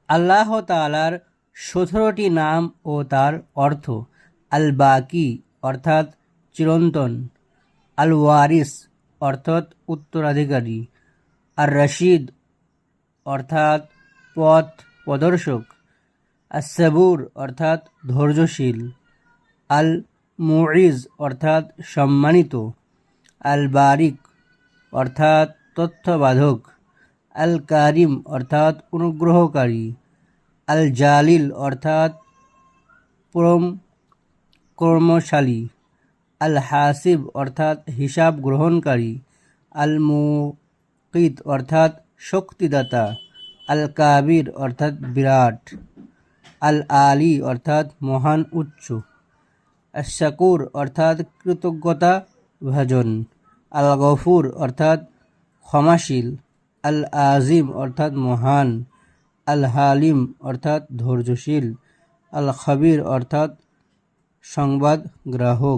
আল্লাহ তাআলার ১৭টি নাম ও তার অর্থ। আল বাকি অর্থাৎ চিরন্তন, আল ওয়ারিস অর্থাৎ উত্তরাধিকারী, আর রশিদ অর্থাৎ পথ প্রদর্শক, আস সাবুর অর্থাৎ ধৈর্যশীল, আল মুইজ অর্থাৎ সম্মানিত, আল বারিক অর্থাৎ তথ্যবাধক, আল কারিম অর্থাৎ অনুগ্রহকারী, আল জালিল অর্থাৎ পরম কর্মশালী, আল হাসিব অর্থাৎ হিসাব গ্রহণকারী, আল মুকিত অর্থাৎ শক্তিদাতা, আল কাবির অর্থাৎ বিরাট, আল আলী অর্থাৎ মহান উচ্চ, আশ শাকুর অর্থাৎ কৃতজ্ঞতা ভাজন, আল গফুর অর্থাৎ ক্ষমাশীল, আল আজিম অর্থাৎ মহান, আল হালিম অর্থাৎ ধৈর্যশীল, আল খবির অর্থাৎ সংবাদ গ্রাহক।